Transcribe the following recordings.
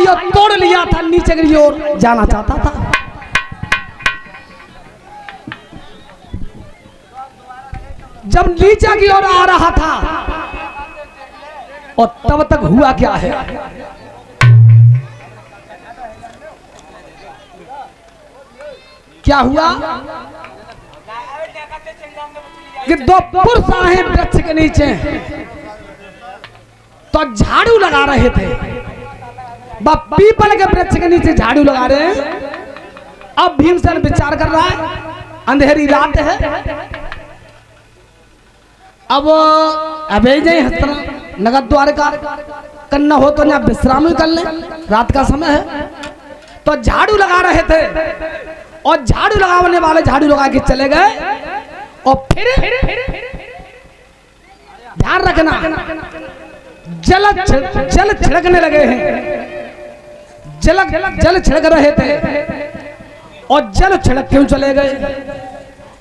भाइयों तोड़ लिया था, नीचे की ओर जाना चाहता था। जब नीचे की ओर आ रहा था और तब तक हुआ क्या है, क्या हुआ कि दो पुरुष आए वृक्ष के नीचे तो झाड़ू लगा रहे थे। पीपल के वृक्ष के नीचे झाड़ू लगा रहे हैं। अब भीमसेन विचार कर रहा है, अंधेरी रात है, अब अबे जाए हस्तना नगद द्वारका करना हो तो ना विश्राम ही कर ले, रात का समय है। तो झाड़ू लगा रहे थे और झाड़ू लगाने वाले झाड़ू लगा के चले गए और फिर ध्यान रखना जल छिड़कने लगे हैं। जल छिड़क रहे थे और जल छिड़क क्यों चले गए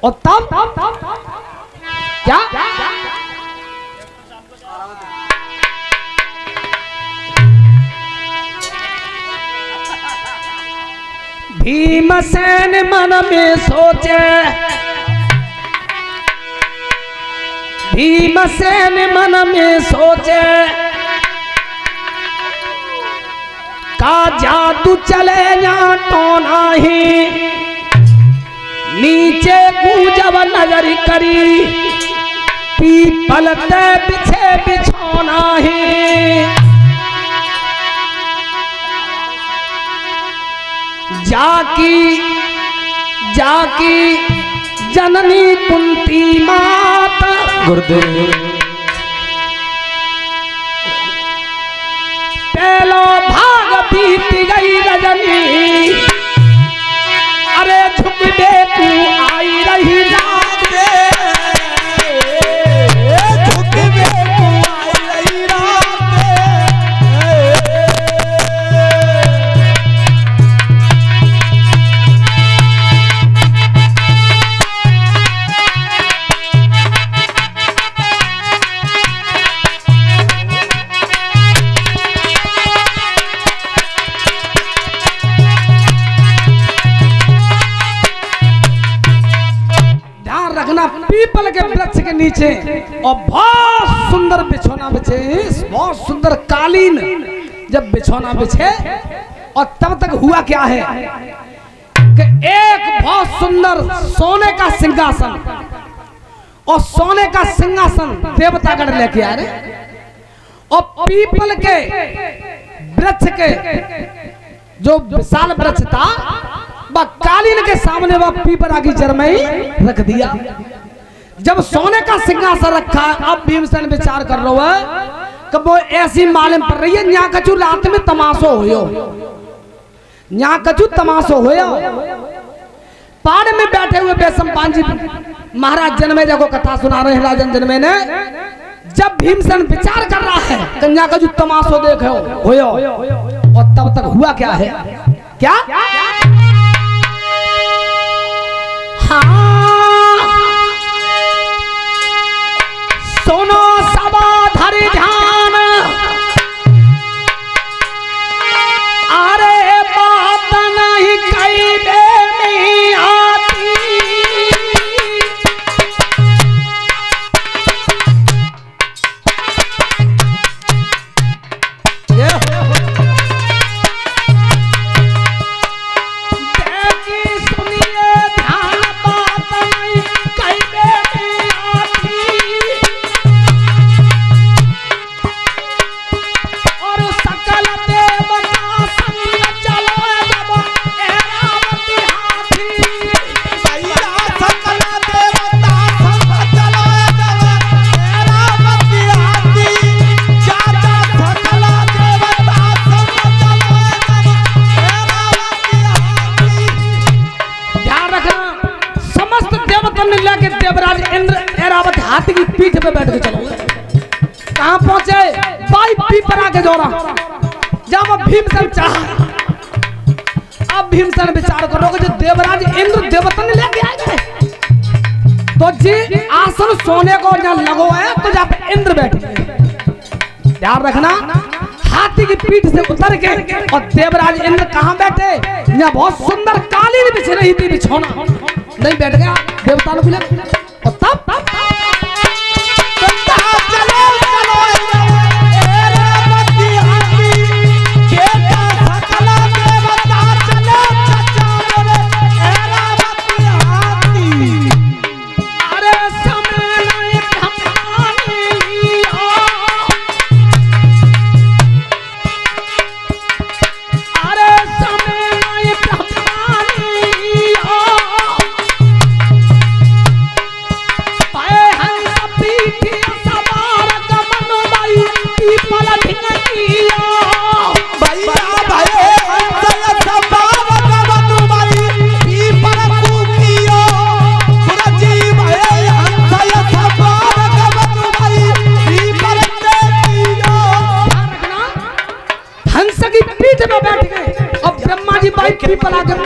और तब क्या भीमसेन मन में सोचे, भीमसेन मन में सोचे का जादू चले ना तो नहीं, नीचे जब नजर करी पीपल ते बिछे बिछोना ही, जाकी जननी कुंती माता गुरुदेव पहलो भाग बीत गई रजनी, अरे झुकबे तू आई रही रात में, झुकबे तू आई रही रात में। पीपल के वृक्ष के नीचे और बहुत सुंदर बिछौना बिछे, बहुत सुंदर कालीन जब बिछौना बिछे और तब तक हुआ क्या है कि एक बहुत सुंदर सोने का सिंहासन और सोने का सिंहासन देवतागण लेके आ रहे और पीपल के वृक्ष के जो विशाल वृक्ष था वह कालीन के सामने वह पीपरा की जड़ में ही रख दिया। जब सोने का सिंहासन रखा, अब भीमसेन विचार कर रहा है कि वो ऐसी मालूम पड़ रही है न्या कछु रात में तमाशो होयो, न्या कछु तमाशो होयो। पहाड़ में बैठे हुए बेसम्पान जी महाराज जन्मेजय को कथा सुना रहे हैं, राजन जन्मे ने। जब भीमसेन विचार कर रहा है कि न्या कछु तमाशो देखो होयो और तब तक हुआ क्या है, क्या सोनो सबा धरि ध्यान, अरे बात नहीं कई में आती, देखी सुनिए ध्यान बात नहीं कई में आती, देवराज इंद्र ऐरावत हाथी की पीठ पे बैठ के चलो। कहां पहुंचे? बाई पीपरा के दौरा। जब भीमसेन चाहा, अब भीमसेन विचार करो कि जो देवराज इंद्र देवता ने लेके आए थे तो जी आसन सोने को जहां लगो है तो जहां पे इंद्र बैठे। ध्यान रखना हाथी की पीठ से उतर के और देवराज इंद्र कहाँ बैठे, यहाँ बहुत सुंदर कालीन बिछ रही थी, बिछौना नहीं बैठ गया देवता लोग और तब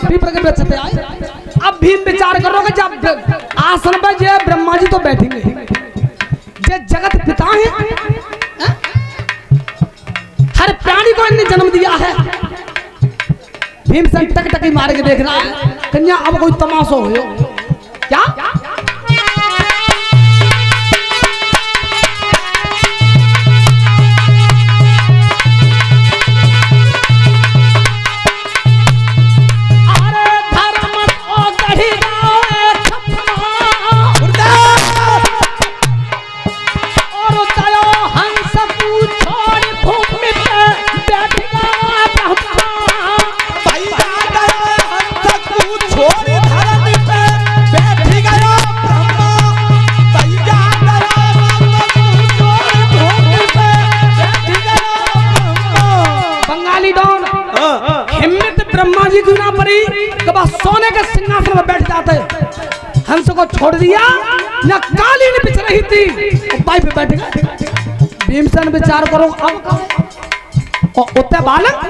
पीपल के वृक्ष पे आए। अब भीम विचार करोगे जब आसन पर जो ब्रह्मा जी तो बैठेंगे, जो जगत पिता है, हर प्राणी को इन्हें जन्म दिया है। भीमसेन टक टकी मार के देख रहा है, कन्या अब कोई तमाशा हो क्या? सोने के सिंहासन में बैठ जाते, हंस को छोड़ दिया, न कालीन बिछ रही थी, पाई पे बैठ गए। भीमसेन विचार करो अब उतने बालक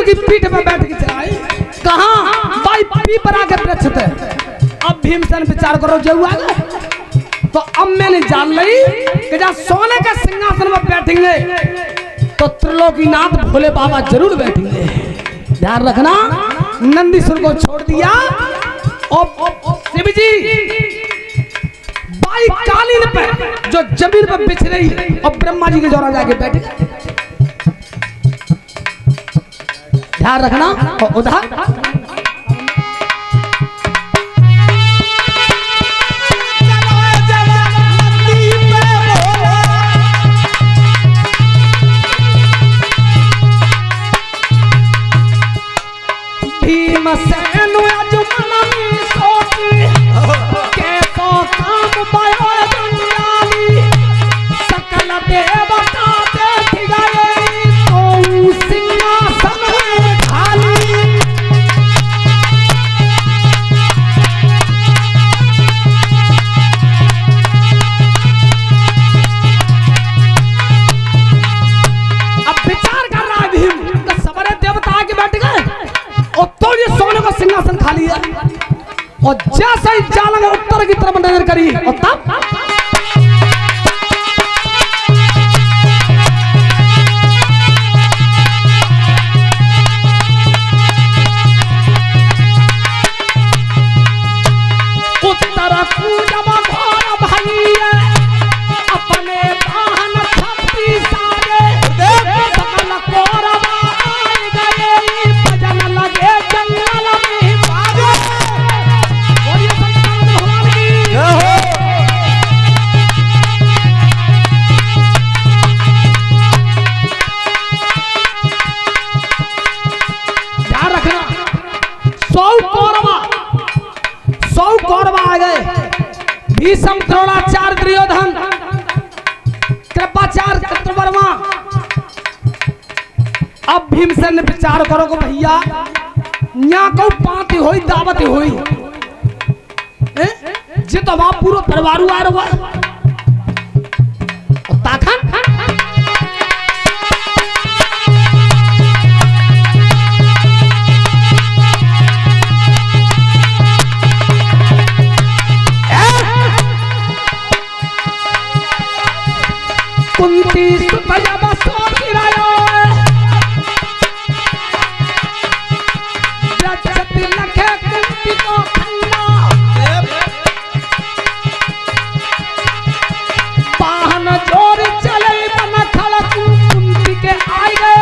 की पीठ में बैठ के चलाए, कहां भाई पीपल के वृक्ष थे। अब भीमसेन विचार करो जो हुआ तो अब मैंने जान ली कि जब सोने के सिंहासन में बैठेंगे तो त्रिलोकीनाथ भोले बाबा जरूर बैठेंगे। ध्यान रखना, नंदीसुर को छोड़ दिया और शिव जी बाई कालीन पे जो जमीन पर बिछ रही और ब्रह्मा जी के द्वारा जाके बैठे। ध्यान रखना और उधर भीमसेन अजुमनी सोची कैसो काम पायो जंजाली, सकल देवता देख गए तो सिंहासन सिंहासन खाली है और जैसे ही जालंग उत्तर की तरफ नजर करी और तब उत्तर भीष्म द्रोणाचार्य दुर्योधन कृपाचार्य कृतवर्मा। अब भीमसेन ने विचार करो को भैया यहाँ को पाती हुई दावत हुई जे तो वहां पूरा परिवार आ रहा है ताखन कुंती सुतया बसो फिरायो जगति लखे कुंती को खन्ना वाहन जोर चले बन खल कुंती के आए गए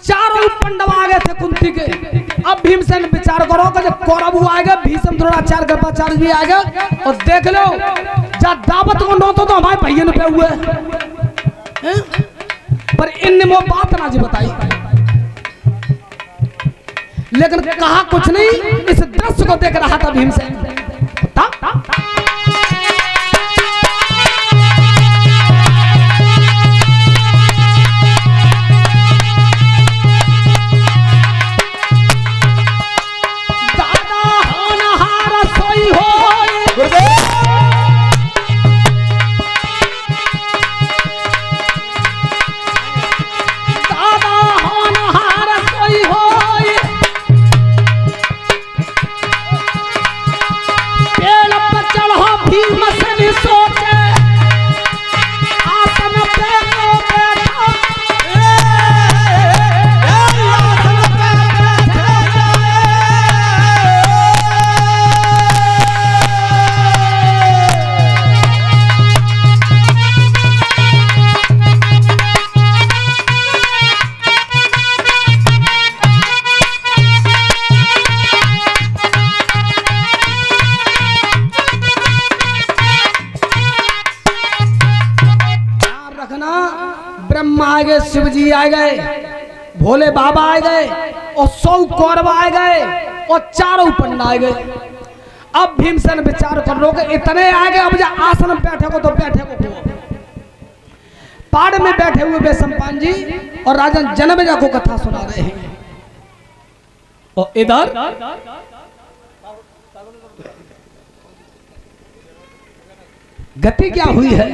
चारों पंडव आ गए थे कुंती के। अब भीमसेन विचार करो कि कौरव आ गए भीष्म द्रोणाचार्य कृपाचार्य भी आ गए और देख लो जा दावत को नो तो हमारे भैया पे हुए पर इनने वो बात ना जी बताई लेकिन कहा कुछ नहीं। इस दृश्य को देख रहा था भीमसेन ब्रह्मा आ गए, शिव जी आ गए, भोले बाबा आ गए और 100 कौरव आ गए और चारों पंडा आ गए। अब भीमसेन विचार कर लो कि इतने आ गए, अब जा आसन में बैठे को तो बैठे को पहाड़ में बैठे हुए वे सम्पान जी और राजन जनमेजा को कथा सुना रहे हैं। और इधर गति क्या हुई है